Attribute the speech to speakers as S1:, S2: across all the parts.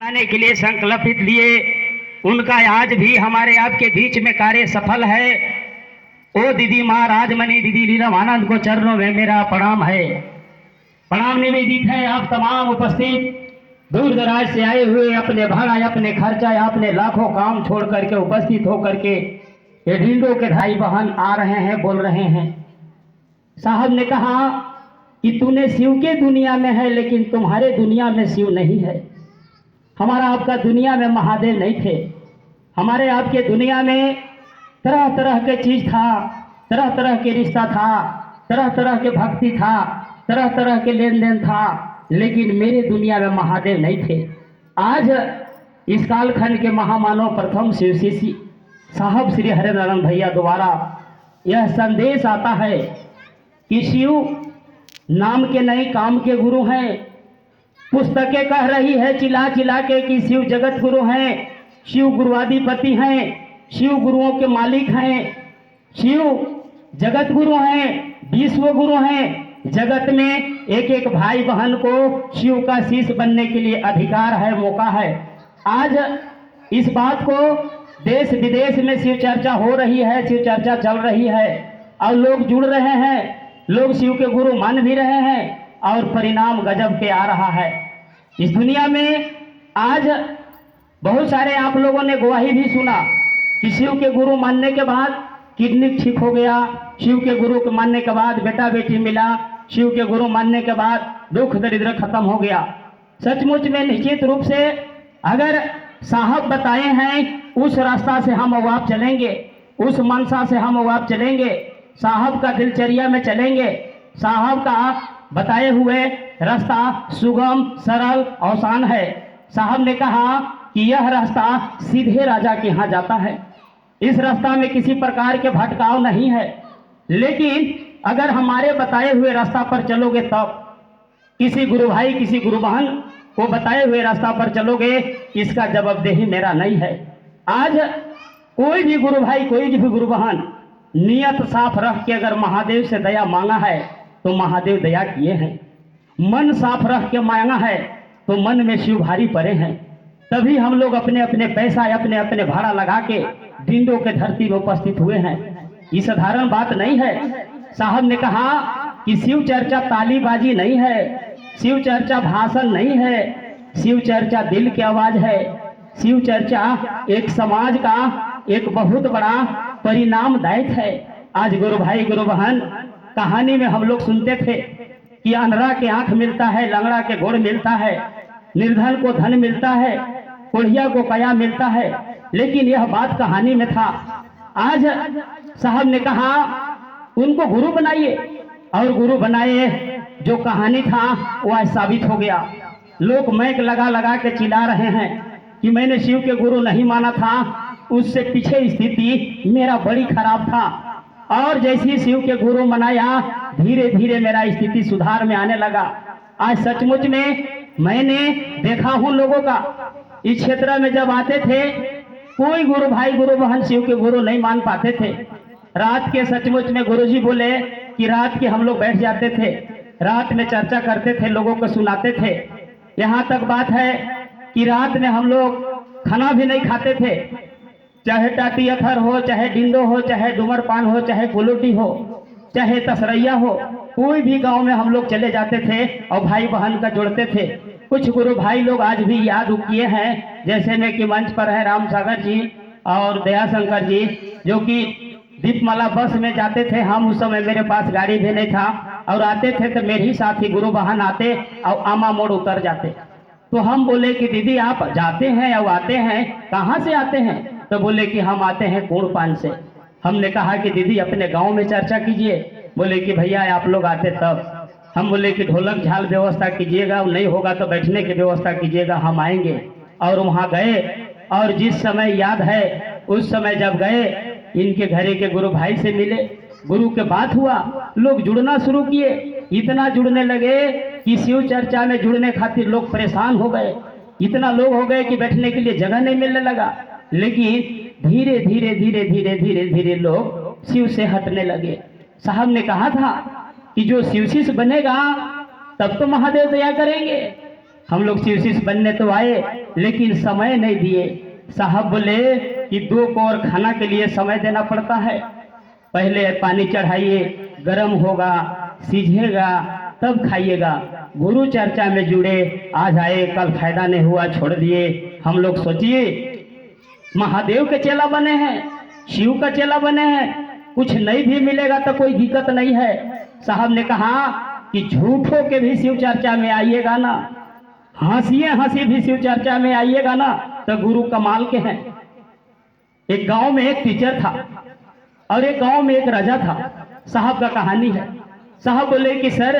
S1: आने के लिए संकल्पित लिए, उनका आज भी हमारे आपके बीच में कार्य सफल है। ओ दीदी माँ राजमणि दीदी लीलामानंद को चरणों में मेरा प्रणाम है, प्रणाम निवेदित है। आप तमाम उपस्थित दूर दराज से आए हुए अपने भाड़ा अपने खर्चा अपने लाखों काम छोड़ करके उपस्थित होकर के ये ढिंडों के भाई बहन आ रहे हैं, बोल रहे हैं। साहब ने कहा कि तूने शिव के दुनिया में है लेकिन तुम्हारे दुनिया में शिव नहीं है। हमारा आपका दुनिया में महादेव नहीं थे, हमारे आपके दुनिया में तरह तरह के चीज था, तरह तरह के रिश्ता था, तरह तरह के भक्ति था, तरह तरह के लेन देन था, लेकिन मेरे दुनिया में महादेव नहीं थे। आज इस कालखंड के महामानव प्रथम शिव शिष्य साहब श्री हरिनारायण भैया द्वारा यह संदेश आता है कि शिव नाम के नहीं काम के गुरु हैं। पुस्तकें कह रही है चिल्ला चिल्ला के कि शिव जगत गुरु हैं, शिव गुरुआधिपति हैं, शिव गुरुओं के मालिक हैं, शिव जगत गुरु हैं, विश्व गुरु हैं। जगत में एक एक भाई बहन को शिव का शिष्य बनने के लिए अधिकार है, मौका है। आज इस बात को देश विदेश में शिव चर्चा हो रही है, शिव चर्चा चल रही है और लोग जुड़ रहे हैं, लोग शिव के गुरु मान भी रहे हैं और परिणाम गजब के आ रहा है। इस दुनिया में आज बहुत सारे आप लोगों ने गवाही भी सुना कि शिव के गुरु मानने के बाद किडनी ठीक हो गया, शिव के गुरु को मानने के बाद बेटा बेटी मिला, शिव के गुरु मानने के बाद दुख दरिद्र खत्म हो गया। सचमुच में निश्चित रूप से अगर साहब बताए हैं उस रास्ता से हम अब आप चलेंगे, उस मनसा से हम अब आप चलेंगे, साहब का दिनचर्या में चलेंगे, साहब का बताए हुए रास्ता सुगम सरल आसान है। साहब ने कहा कि यह रास्ता सीधे राजा के यहाँ जाता है, इस रास्ता में किसी प्रकार के भटकाव नहीं है। लेकिन अगर हमारे बताए हुए रास्ता पर चलोगे तब किसी गुरु भाई किसी गुरु बहन को बताए हुए रास्ता पर चलोगे, इसका जवाबदेही मेरा नहीं है। आज कोई भी गुरु भाई कोई भी गुरु बहन नियत साफ रख के अगर महादेव से दया मांगा है तो महादेव दया किए हैं, मन साफ रख के मांगा है तो मन में शिव भारी पड़े हैं। तभी हम लोग अपने अपने पैसा अपने अपने भाड़ा लगा के डिंडों के धरती में उपस्थित हुए हैं। ये साधारण बात नहीं है। साहब ने कहा कि शिव चर्चा तालीबाजी नहीं है, शिव चर्चा भाषण नहीं है, शिव चर्चा दिल की आवाज है। शिव चर्चा एक समाज का एक बहुत बड़ा परिणामदायक है। आज गुरु भाई गुरु बहन कहानी में हम लोग सुनते थे कि अंधरा के आंख मिलता है, लंगड़ा के गोड़ मिलता है, निर्धन को धन मिलता है, कोढ़िया को काया मिलता है, लेकिन यह बात कहानी में था। आज साहब ने कहा उनको गुरु बनाइए और गुरु बनाए, जो कहानी था वो आज साबित हो गया। लोग मैक लगा लगा के चिल्ला रहे हैं कि मैंने शिव के गुरु नहीं माना था, उससे पीछे स्थिति मेरा बड़ी खराब था और जैसे शिव के गुरु मनाया धीरे धीरे मेरा स्थिति सुधार में आने लगा। आज सचमुच में मैंने देखा हूं लोगों का इस क्षेत्र में जब आते थे कोई गुरु भाई गुरु बहन शिव के गुरु नहीं मान पाते थे। रात के सचमुच में गुरुजी बोले कि रात के हम लोग बैठ जाते थे, रात में चर्चा करते थे, लोगों को सुनाते थे। यहाँ तक बात है कि रात में हम लोग खाना भी नहीं खाते थे, चाहे टाटी अथर हो, चाहे डिंडो हो, चाहे डुमरपान हो, चाहे गुलोटी हो, चाहे तसरैया हो, कोई भी गांव में हम लोग चले जाते थे और भाई बहन का जोड़ते थे। कुछ गुरु भाई लोग आज भी याद किए हैं, जैसे में कि मंच पर है राम सागर जी और दयाशंकर जी, जो कि दीपमाला बस में जाते थे। हम उस समय मेरे पास गाड़ी भी नहीं था और आते थे तो मेरे ही साथी गुरु बहन आते और आमा मोड़ उतर जाते। तो हम बोले कि दीदी आप जाते हैं और आते हैं, कहाँ से आते हैं? तो बोले कि हम आते हैं कोड़पान से। हमने कहा कि दीदी अपने गांव में चर्चा कीजिए। बोले कि भैया आप लोग आते तब। हम बोले कि ढोलक झाल व्यवस्था कीजिएगा, नहीं होगा तो बैठने की व्यवस्था कीजिएगा, हम आएंगे। और वहाँ गए और जिस समय याद है उस समय जब गए इनके घरे के गुरु भाई से मिले, गुरु के बात हुआ, लोग जुड़ना शुरू किए। इतना जुड़ने लगे कि शिव चर्चा में जुड़ने खातिर लोग परेशान हो गए, इतना लोग हो गए कि बैठने के लिए जगह नहीं मिलने लगा। लेकिन धीरे धीरे धीरे धीरे धीरे धीरे लोग शिव से हटने लगे। साहब ने कहा था कि जो शिव शिष्य बनेगा तब तो महादेव दया करेंगे, हम लोग शिवशिष्य बनने तो आए लेकिन समय नहीं दिए। साहब बोले कि 2 कौर खाना के लिए समय देना पड़ता है, पहले पानी चढ़ाइए, गर्म होगा, सीझेगा, तब खाइएगा। गुरु चर्चा में जुड़े, आज आए कल फायदा नहीं हुआ, छोड़ दिए। हम लोग सोचिए महादेव के चेला बने हैं, शिव का चेला बने हैं, कुछ नहीं भी मिलेगा तो कोई दिक्कत नहीं है। साहब ने कहा कि झूठों के भी शिव चर्चा में आइएगा ना, हंसी भी शिव चर्चा में आइएगा ना, तो गुरु कमाल के हैं। एक गांव में एक टीचर था और एक गांव में एक राजा था। साहब का कहानी है। साहब बोले कि सर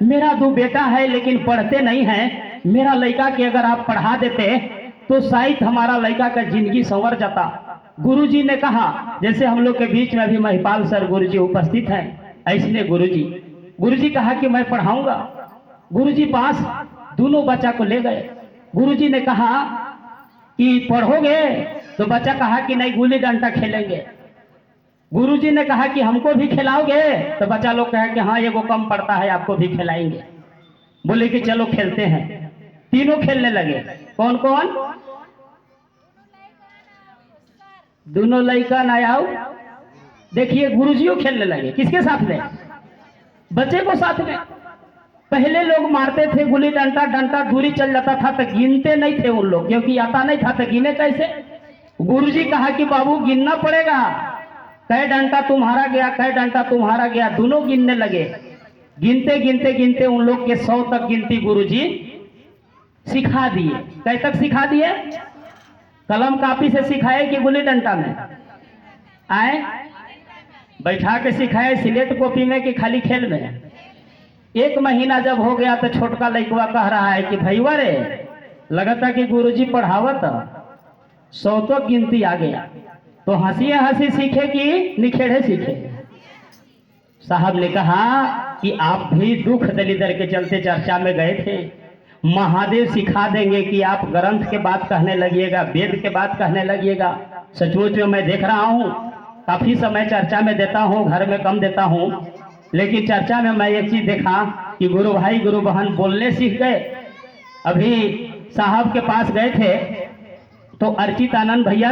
S1: मेरा 2 बेटा है लेकिन पढ़ते नहीं हैं, मेरा लड़का के अगर आप पढ़ा देते तो शायद हमारा लड़का का जिंदगी संवर जाता। गुरुजी ने कहा, जैसे हम लोग के बीच में अभी महिपाल सर गुरुजी उपस्थित हैं, ऐसने गुरुजी कहा कि मैं पढ़ाऊंगा। गुरुजी पास दोनों बच्चा को ले गए। गुरुजी ने कहा कि पढ़ोगे? तो बच्चा कहा कि नहीं, गुल्ली डंडा खेलेंगे। गुरुजी ने कहा कि हमको भी खिलाओगे? तो बच्चा लोग कहा कि हाँ एगो कम पड़ता है, आपको भी खिलाएंगे। बोले कि चलो खेलते हैं। तीनों खेलने लगे। कौन कौन? दोनों लड़का ना आओ। देखिए गुरुजियों खेलने लगे। किसके साथ में? बच्चे को साथ में। पहले लोग मारते थे गुल्ली डंडा, दूरी चल जाता था तो गिनते नहीं थे उन लोग, क्योंकि आता नहीं था तो गिने कैसे। गुरुजी कहा कि बाबू गिनना पड़ेगा, कै डंडा तुम्हारा गया, कै डंडा तुम्हारा गया। दोनों गिनने लगे। गिनते गिनते गिनते उन लोग के 100 तक गिनती गुरुजी सिखा दिए। कै तक सिखा दिए? कलम कापी से सिखाए कि गुल्ली डंडा में आए बैठा के सिखाए, सिलेट कॉपी में कि खाली खेल में? 1 महीना जब हो गया तो छोटका लड़का कह रहा है कि भैया रे, लगता कि गुरुजी पढ़ावत 100 तक गिनती आ गया, तो हंसी सीखे कि निखेड़े सीखे? साहब ने कहा कि आप भी दुख दलिदर के चलते चर्चा में गए थे, महादेव सिखा देंगे कि आप ग्रंथ के बात कहने लगिएगा, वेद के बात कहने लगिएगा। सचमुच में मैं देख रहा हूँ, काफी समय चर्चा में देता हूँ, घर में कम देता हूँ, लेकिन चर्चा में मैं एक चीज देखा कि गुरु भाई गुरु बहन बोलने सीख गए। अभी साहब के पास गए थे तो अर्चित आनंद भैया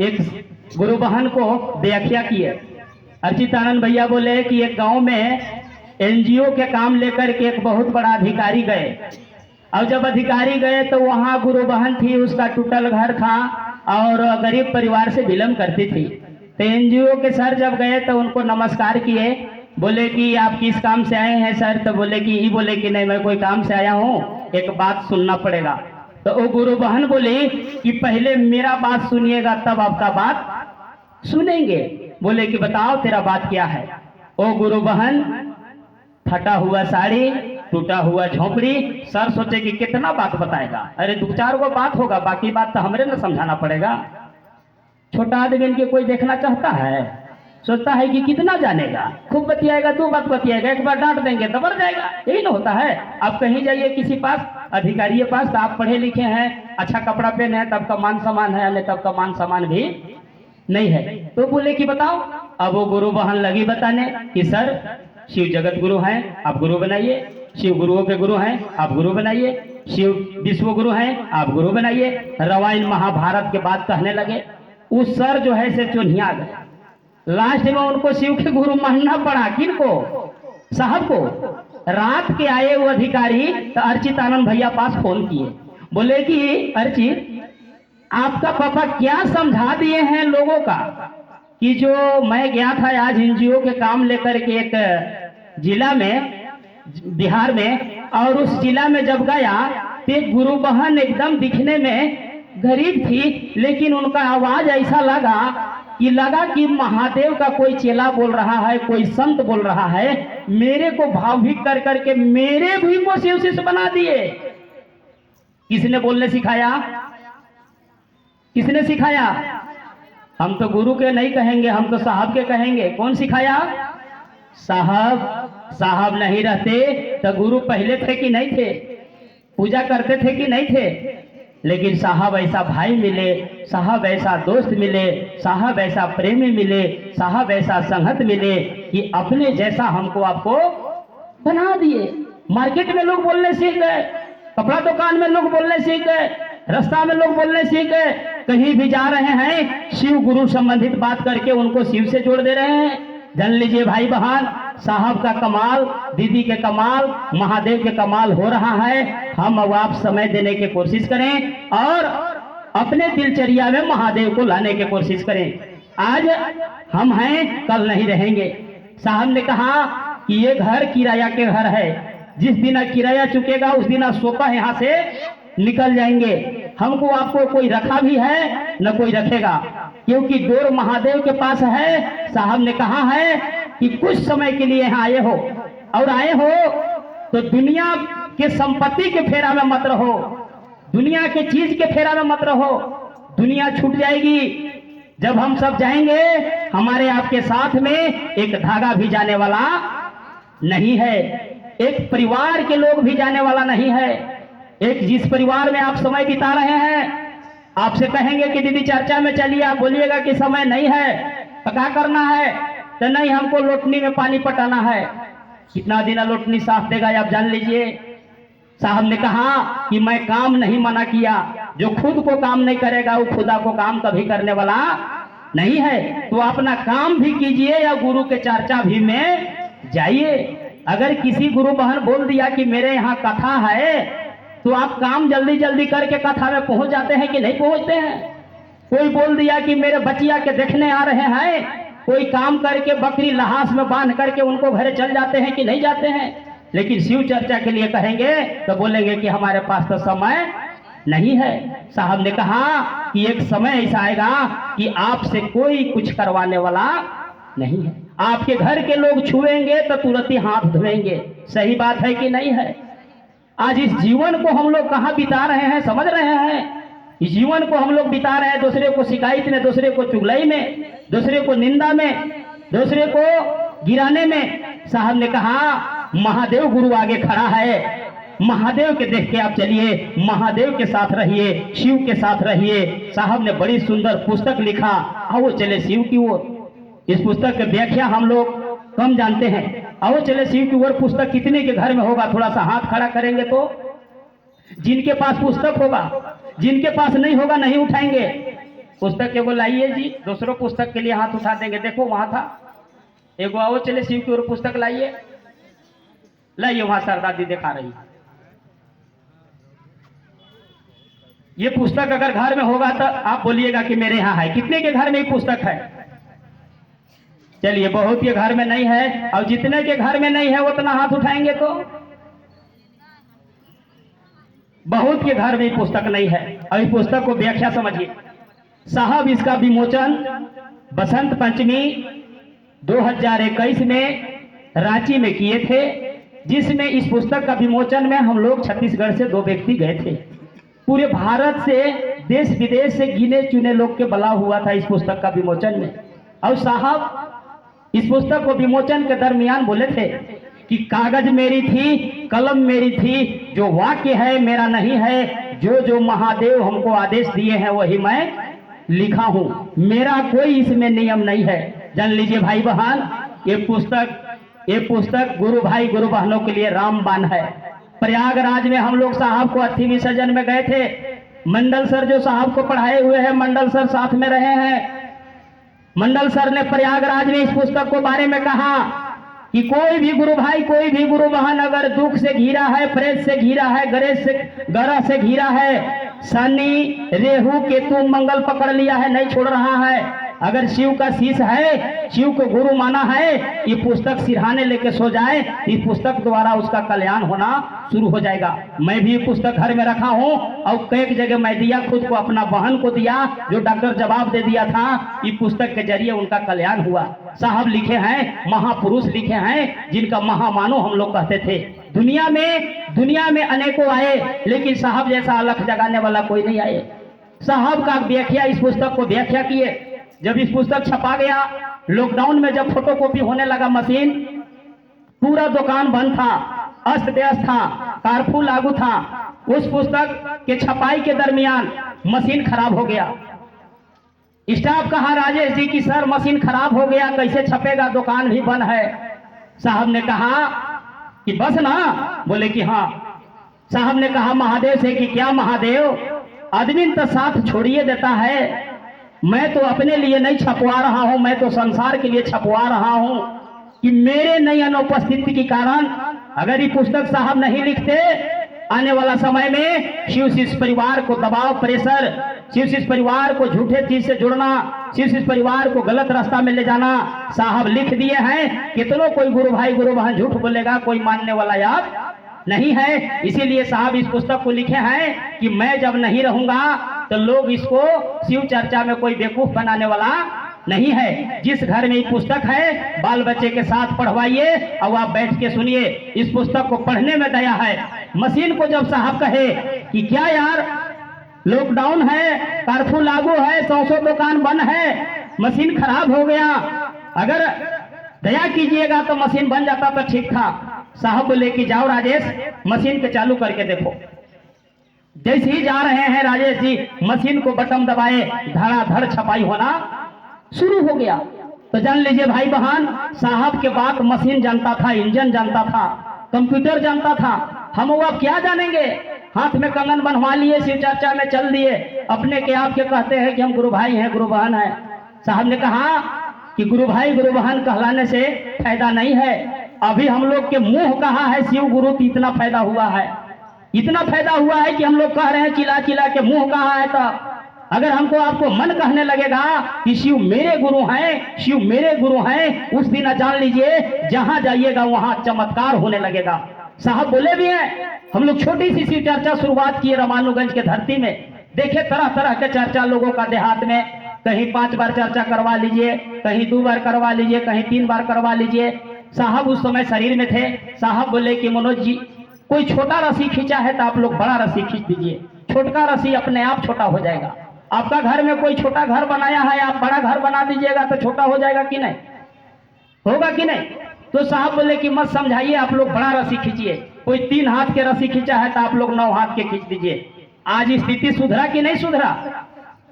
S1: एक गुरु बहन को व्याख्या किए। अर्चित आनंद भैया बोले कि एक गांव में एनजीओ के काम लेकर के एक बहुत बड़ा अधिकारी गए, और जब अधिकारी गए तो वहाँ गुरु बहन थी, उसका टूटल घर था और गरीब परिवार से बिलोंग करती थी। तो एनजीओ के सर जब गए तो उनको नमस्कार किए, बोले कि आप किस काम से आए हैं सर? तो बोले कि नहीं, मैं कोई काम से आया हूँ, एक बात सुनना पड़ेगा। तो वो गुरु बहन बोली कि पहले मेरा बात सुनिएगा तब आपका बात सुनेंगे। बोले कि बताओ तेरा बात क्या है? ओ गुरु बहन, फटा हुआ साड़ी, टूटा हुआ झोंपड़ी। सर सोचे कि कितना बात बताएगा, अरे 2-4 गो बात होगा, बाकी बात तो हमरे न समझाना पड़ेगा। छोटा आदमी के कोई देखना चाहता है? सोचता है कि कितना जानेगा, खूब बतियाएगा, 2 बात बतियाएगा, एक बार डांट देंगे तो बढ़ जाएगा। यही ना होता है। आप कहीं जाइए किसी पास, अधिकारी पास, तो आप पढ़े लिखे हैं, अच्छा कपड़ा पहने हैं, तब का मान सम्मान है, नहीं तब का मान सम्मान भी नहीं है। तो बोले कि बताओ। अब वो गुरु बहन लगी बताने कि सर शिव जगत गुरु हैं, आप गुरु बनाइए। शिव गुरुओं के गुरु हैं, आप गुरु बनाइए। शिव विश्व गुरु हैं, आप गुरु बनाइए। रामायण महाभारत के बात कहने लगे। उस सर जो है से चुनिया गए। लास्ट में उनको शिव के गुरु मानना पड़ा। किनको? साहब को। रात के आए वो अधिकारी तो अर्चित आनंद भैया पास फोन किए, बोले कि अर्चित, आपका पापा क्या समझा दिए हैं लोगों का कि जो मैं गया था आज एनजीओ के काम लेकर के एक जिला में, बिहार में, और उस जिला में जब गया तो एक गुरु बहन एकदम दिखने में गरीब थी, लेकिन उनका आवाज ऐसा लगा कि महादेव का कोई चेला बोल रहा है, कोई संत बोल रहा है। मेरे को भावुक कर करके मेरे भी को शिव शिष्य बना दिए। किसने बोलने सिखाया? किसने सिखाया? हम तो गुरु के नहीं कहेंगे, हम तो साहब के कहेंगे। कौन सिखाया? साहब नहीं रहते तो गुरु पहले थे कि नहीं थे? पूजा करते थे कि नहीं थे? लेकिन साहब ऐसा भाई मिले, साहब ऐसा दोस्त मिले, साहब ऐसा प्रेमी मिले, साहब ऐसा संगत मिले कि अपने जैसा हमको आपको बना दिए। मार्केट में लोग बोलने सीख गए कपड़ा दुकान में लोग बोलने सीख गए, रास्ता में लोग बोलने सीख गए, कहीं भी जा रहे हैं शिव गुरु संबंधित बात करके उनको शिव से जोड़ दे रहे हैं। जान लीजिए भाई बहन, साहब का कमाल, दीदी के कमाल, महादेव के कमाल हो रहा है। हम अब आप समय देने की कोशिश करें और अपने दिनचर्या में महादेव को लाने की कोशिश करें। आज हम हैं, कल नहीं रहेंगे। साहब ने कहा कि ये घर किराया के घर है, जिस दिन किराया चुकेगा उस दिन स्वतः यहाँ से निकल जाएंगे। हमको आपको कोई रखा भी है न कोई रखेगा, क्योंकि डोर महादेव के पास है। साहब ने कहा है कि कुछ समय के लिए यहाँ आए हो, और आए हो तो दुनिया के संपत्ति के फेरा में मत रहो, दुनिया के चीज के फेरा में मत रहो। दुनिया छूट जाएगी। जब हम सब जाएंगे, हमारे आपके साथ में एक धागा भी जाने वाला नहीं है, एक परिवार के लोग भी जाने वाला नहीं है। एक जिस परिवार में आप समय बिता रहे हैं, आपसे कहेंगे कि दीदी चर्चा में चलिए, आप बोलिएगा कि समय नहीं है, तो क्या करना है? तो नहीं, हमको लोटनी में पानी पटाना है। कितना दिन लोटनी साफ देगा आप जान लीजिए। साहब ने कहा कि मैं काम नहीं मना किया, जो खुद को काम नहीं करेगा वो खुदा को काम कभी करने वाला नहीं है। तो अपना काम भी कीजिए या गुरु के चर्चा भी में जाइए। अगर किसी गुरु बहन बोल दिया कि मेरे यहाँ कथा है, तो आप काम जल्दी जल्दी करके कथा में पहुंच जाते हैं कि नहीं पहुंचते हैं? कोई बोल दिया कि मेरे बचिया के देखने आ रहे हैं, कोई काम करके बकरी लहास में बांध करके उनको घरे चल जाते हैं कि नहीं जाते हैं? लेकिन शिव चर्चा के लिए कहेंगे तो बोलेंगे कि हमारे पास तो समय नहीं है। साहब ने कहा कि एक समय ऐसा आएगा कि आपसे कोई कुछ करवाने वाला नहीं है। आपके घर के लोग छुएंगे तो तुरंत ही हाथ धोएंगे। सही बात है कि नहीं है? आज इस जीवन को हम लोग कहाँ बिता रहे हैं, समझ रहे हैं? इस जीवन को हम लोग बिता रहे हैं दूसरे को शिकायत में, दूसरे को चुगलाई में, दूसरे को निंदा में, दूसरे को गिराने में। साहब ने कहा महादेव गुरु आगे खड़ा है, महादेव के देख के आप चलिए, महादेव के साथ रहिए, शिव के साथ रहिए। साहब ने बड़ी सुंदर पुस्तक लिखा, आओ चले शिव की ओर। इस पुस्तक की व्याख्या हम लोग कम जानते हैं। आओ चले शिव की ओर पुस्तक कितने के घर में होगा? थोड़ा सा हाथ खड़ा करेंगे तो। जिनके पास पुस्तक होगा, जिनके पास नहीं होगा नहीं उठाएंगे। पुस्तक एगो लाइए जी, दूसरों पुस्तक के लिए हाथ उठा देंगे। देखो वहां था एगो, आओ चले शिव की ओर पुस्तक लाइए, लाइए, वहां सरदादी दिखा रही। ये पुस्तक अगर घर में होगा तो आप बोलिएगा कि मेरे यहाँ है। कितने के घर में ये पुस्तक है? चलिए, बहुत के घर में नहीं है, और जितने के घर में नहीं है उतना हाथ उठाएंगे तो। बहुत के घर में पुस्तक नहीं है। और इस पुस्तक को व्याख्या समझिए। साहब इसका विमोचन बसंत पंचमी 2021 में रांची में किए थे, जिसमें इस पुस्तक का विमोचन में हम लोग छत्तीसगढ़ से 2 व्यक्ति गए थे। पूरे भारत से, देश विदेश से गिने चुने लोग के बुलाव हुआ था इस पुस्तक का विमोचन में। और साहब इस पुस्तक को विमोचन के दरमियान बोले थे कि कागज मेरी थी, कलम मेरी थी, जो वाक्य है मेरा नहीं है, जो जो महादेव हमको आदेश दिए हैं वही मैं लिखा हूं, मेरा कोई इसमें नियम नहीं है। जान लीजिए भाई बहन, ये पुस्तक गुरु भाई गुरु बहनों के लिए रामबाण है। प्रयागराज में हम लोग साहब को अर्थी विसर्जन में गए थे। मंडल सर जो साहब को पढ़ाए हुए हैं, मंडल सर साथ में रहे हैं। मंडल सर ने प्रयागराज में इस पुस्तक को बारे में कहा कि कोई भी गुरु भाई, कोई भी गुरु बहन अगर दुख से घिरा है, प्रेत से घिरा है, ग्रह से घिरा है, शनि रेहू केतु मंगल पकड़ लिया है, नहीं छोड़ रहा है, अगर शिव का शीश है, शिव को गुरु माना है, ये पुस्तक सिरहाने लेके सो जाए, इस पुस्तक द्वारा उसका कल्याण होना शुरू हो जाएगा। मैं भी ये पुस्तक घर में रखा हूँ, और कई जगह मैं दिया, खुद को, अपना बहन को दिया, जो डॉक्टर जवाब दे दिया था, इस पुस्तक के जरिए उनका कल्याण हुआ। साहब लिखे हैं, महापुरुष लिखे हैं, जिनका महामानव हम लोग कहते थे। दुनिया में अनेकों आए, लेकिन साहब जैसा अलख जगाने वाला कोई नहीं आए। साहब का व्याख्या, इस पुस्तक को व्याख्या किए। जब इस पुस्तक छपा गया, लॉकडाउन में जब फोटोकॉपी होने लगा मशीन, पूरा दुकान बंद था, अस्त व्यस्त था, कर्फ्यू लागू था। उस पुस्तक के छपाई के दरमियान मशीन खराब हो गया। स्टाफ कहा राजेश जी की सर मशीन खराब हो गया, कैसे छपेगा, दुकान भी बंद है। साहब ने कहा कि बस ना, बोले कि हाँ। साहब ने कहा महादेव से कि क्या महादेव, आदमी तो साथ छोड़िए देता है, मैं तो अपने लिए नहीं छपवा रहा हूं, मैं तो संसार के लिए छपवा रहा हूं कि मेरे नहीं अनुपस्थिति के कारण अगर ये पुस्तक साहब नहीं लिखते, आने वाला समय में शिव शिष्य परिवार को दबाव प्रेशर, शिव शिष्य परिवार को झूठे चीज से जुड़ना, शिव शिष्य परिवार को गलत रास्ता में ले जाना। साहब लिख दिए हैं, कितनों कोई गुरु भाई गुरु बहन झूठ बोलेगा, कोई मानने वाला याद नहीं है। इसीलिए साहब इस पुस्तक को लिखे हैं कि मैं जब नहीं रहूंगा तो लोग इसको शिव चर्चा में कोई बेवकूफ बनाने वाला नहीं है। जिस घर में ये पुस्तक है बाल बच्चे के साथ पढ़वाइए और आप बैठ के सुनिए। इस पुस्तक को पढ़ने में दया है। मशीन को जब साहब कहे कि क्या यार लॉकडाउन है, कर्फ्यू लागू है, 100 दुकान बंद है, मशीन खराब हो गया, अगर दया कीजिएगा तो मशीन बन जाता तो ठीक था। साहब बोले कि जाओ राजेश मशीन के चालू करके देखो। जैसे ही जा रहे हैं राजेश जी मशीन को बटन दबाए, धड़ाधड़ छपाई होना शुरू हो गया। तो जान लीजिए भाई बहन, साहब के बात मशीन जानता था, इंजन जानता था, कंप्यूटर जानता था। हम वो अब क्या जानेंगे। हाथ में कंगन बनवा लिए, शिव चर्चा में चल दिए, अपने के आप के कहते हैं कि हम गुरु भाई हैं गुरु बहन है। साहब ने कहा कि गुरु भाई गुरु बहन कहलाने से फायदा नहीं है। अभी हम लोग के मुंह कहा है शिव गुरु तो इतना फायदा हुआ है, इतना फायदा हुआ है कि हम लोग कह रहे हैं चिल्ला चिल्ला के मुंह कहा है। तो अगर हमको आपको मन कहने लगेगा कि शिव मेरे गुरु हैं, शिव मेरे गुरु हैं, उस दिन जान लीजिए जहां जाइएगा वहां चमत्कार होने लगेगा। साहब बोले भी हैं, हम लोग छोटी सी शिव चर्चा शुरुआत किए रामानुगंज के धरती में। देखे तरह तरह के चर्चा लोगों का देहात में, कहीं 5 बार चर्चा करवा लीजिए, कहीं 2 बार करवा लीजिए, कहीं 3 बार करवा लीजिए। साहब उस समय शरीर में थे। साहब बोले कि मनोज जी कोई छोटा रस्सी खींचा है तो आप लोग बड़ा रस्सी खींच दीजिए, छोटा रस्सी अपने आप छोटा हो जाएगा। आपका घर में कोई छोटा घर बनाया है, आप बड़ा घर बना दीजिएगा तो छोटा हो जाएगा कि नहीं, होगा कि नहीं। तो साहब बोले कि मत समझाइए, आप लोग बड़ा रस्सी खींचिए। कोई 3 हाथ के रस्सी खींचा है तो आप लोग 9 हाथ के खींच दीजिए। आज स्थिति सुधरा कि नहीं सुधरा?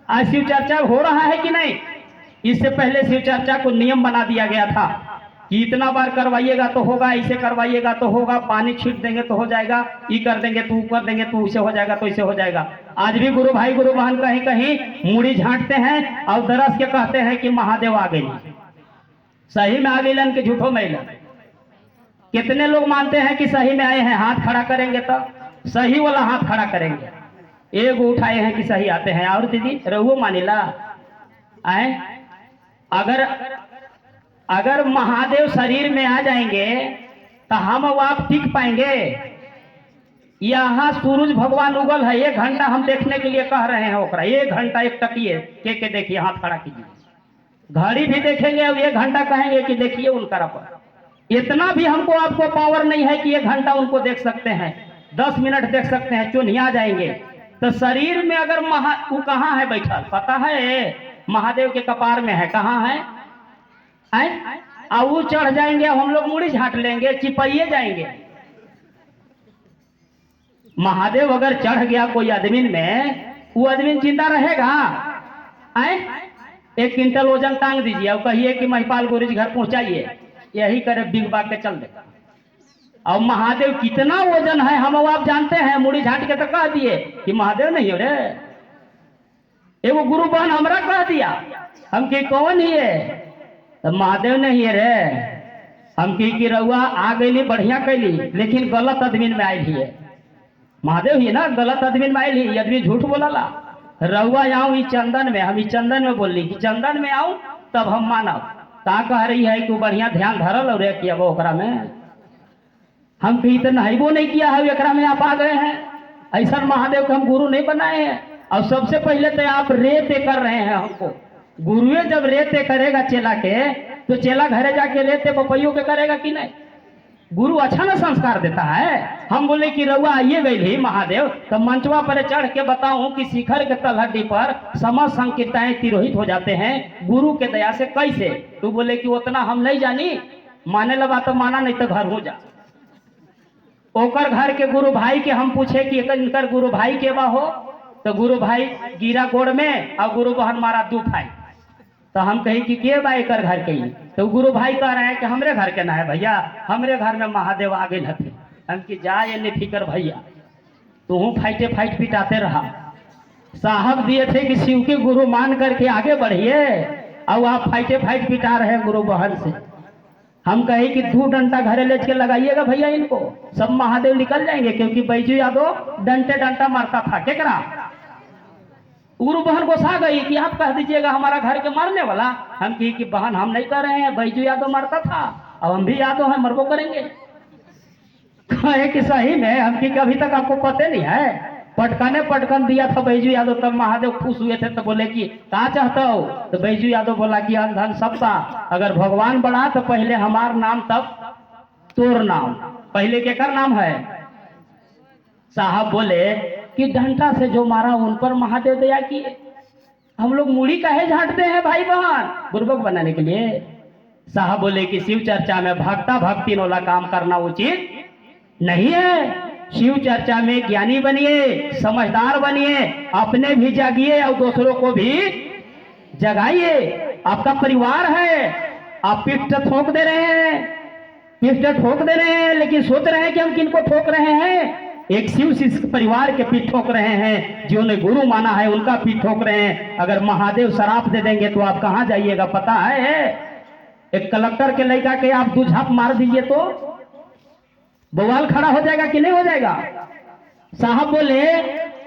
S1: आज शिव चर्चा हो रहा है कि नहीं? इससे पहले शिव चर्चा को नियम बना दिया गया था कि इतना बार करवाइएगा तो होगा, इसे करवाइएगा तो होगा, पानी छीट देंगे तो हो जाएगा, ये कर देंगे तो कर देंगे तो इसे हो जाएगा तो इसे हो जाएगा। आज भी गुरु भाई गुरु बहन कहीं कहीं मुड़ी झांटते हैं और दरस के कहते हैं कि महादेव आ गई। सही में आ गई कि झूठो में? कितने लोग मानते हैं कि सही में आए हैं? हाथ खड़ा करेंगे तो सही वाला हाथ खड़ा करेंगे। एक उठाए हैं कि सही आते हैं। और दीदी रहुओ मानिला आए, अगर महादेव शरीर में आ जाएंगे तो हम आप टिक पाएंगे? यहाँ सूरज भगवान उगल है, 1 घंटा हम देखने के लिए कह रहे हैं ओकरा, 1 घंटा एक टकिए के देखिए, हाथ खड़ा कीजिए। घड़ी भी देखेंगे और 1 घंटा कहेंगे कि देखिए उनका पर। इतना भी हमको आपको पावर नहीं है कि 1 घंटा उनको देख सकते हैं, 10 मिनट देख सकते हैं, चुनिया जाएंगे। तो शरीर में अगर वो कहाँ है बैठा पता है? महादेव के कपार में है। कहाँ है? वो चढ़ जाएंगे, हम लोग मुड़ी झांट लेंगे, चिपइए जाएंगे। महादेव अगर चढ़ गया कोई आदमी में, वो आदमी जिंदा रहेगा? 1 क्विंटल वजन टांग दीजिए और कहिए कि महिपाल गुरु जी घर पहुंचाइए, यही करे बिग बाग के चल देगा। और महादेव कितना वजन है हम आप जानते हैं? मुड़ी झांट के तो कह दिए कि महादेव नहीं हो रे। एगो गुरु बहन हमरा कह दिया, हम की कौन ही है? तो महादेव नहीं है रे। हम की रउआ आ गई बढ़िया कैली, लेकिन गलत आदमी में आयल ही है। महादेव ही ना गलत आदमी में आयल ही, आदमी झूठ बोला। रउआ आऊँ ई चंदन में, हम ई चंदन में बोली कि चंदन में आऊँ तब हम मानब। ता कह रही है कि बढ़िया ध्यान धरल और किया वो ओकरा में। हम कहीं तो नहाइबो नहीं किया है, एकरा में आप आ गए हैं। ऐसा महादेव को हम गुरु नहीं बनाए हैं। और सबसे पहले तो आप रेते कर रहे हैं हमको। गुरुए जब रेते करेगा चेला के, तो चेला घरे जाके रेते बपैयों के करेगा कि नहीं? गुरु अच्छा ना संस्कार देता है। हम बोले कि रउआ आइए गई महादेव, तो मंचवा पर चढ़ के बताऊं कि शिखर के तलहटी पर समस्त संकीर्ताएं तिरोहित हो जाते हैं गुरु के दया से। कैसे? तू बोले कि उतना हम नहीं जानी, माने लगा तो माना, नहीं तो घर हो जा। ओकर घर के गुरु भाई के हम पूछे कि इनकर गुरु भाई के बा हो, तो गुरु भाई गिरा गोड़ में और गुरु बहन मारा 2 भाई। तो हम कही कि के बा एकर घर के ही? तो गुरु भाई कह रहे हैं कि हमरे घर के ना है भैया, हमरे घर में महादेव आ गए हथे। हम कि जा ये निफिकर भैया, तू फाइटे फाइट पिटाते रहा। साहब दिए थे कि शिव के गुरु मान करके आगे बढ़िए, और आप फाइटे फाइट पिटा रहे हैं गुरु बहन से। हम कहे कि 2 डंडा घरे ले के लगाइएगा भैया, इनको सब महादेव निकल जाएंगे, क्योंकि बैजू यादव डंटे डंटा मारता था। क्या करा? गुरु बहन को सा गई कि आप कह दीजिएगा हमारा घर के मारने वाला। हम कही कि बहन हम नहीं कर रहे हैं, बैजू यादव मारता था, अब हम भी यादव हैं, मरबो करेंगे। कहे कि सही में हम की अभी तक आपको पता नहीं है, पटकन दिया था बैजू यादव, तब महादेव खुश हुए थे। तो बोले कि कहाँ चाहता हो? तो बैजू यादव बोला कि अंधन सबका, अगर भगवान बढ़ा तो पहले हमार नाम तब तोर नाम, पहले केकर नाम है? साहब बोले कि डंडा से जो मारा उन पर महादेव दया किए। हम लोग मूड़ी काहे झांटते हैं भाई बहन, बुर्बक बनाने के लिए? साहब बोले कि शिव चर्चा में भक्ता भक्ति वाला काम करना उचित नहीं है। शिव चर्चा में ज्ञानी बनिए, समझदार बनिए, अपने भी जागिए और दूसरों को भी जगाइए। आपका परिवार है, आप पीठ ठोक दे रहे हैं, लेकिन सोच रहे हैं कि हम किनको ठोक रहे हैं? एक शिव शिष्य परिवार के पीठ ठोक रहे हैं, जिन्होंने गुरु माना है उनका पीठ ठोक रहे हैं। अगर महादेव शराप दे देंगे तो आप कहां जाइएगा पता है? एक कलेक्टर के लड़का के आप 2 झाप मार दीजिए तो बवाल खड़ा हो जाएगा कि नहीं हो जाएगा? साहब बोले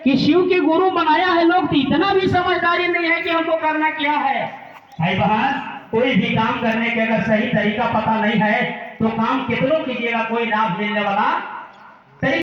S1: कि शिव के गुरु बनाया है लोग, तो इतना भी समझदारी नहीं है कि हमको करना क्या है। भाई बहन, कोई भी काम करने के अगर सही तरीका पता नहीं है तो काम कितनों कीजिएगा, कोई लाभ मिलने वाला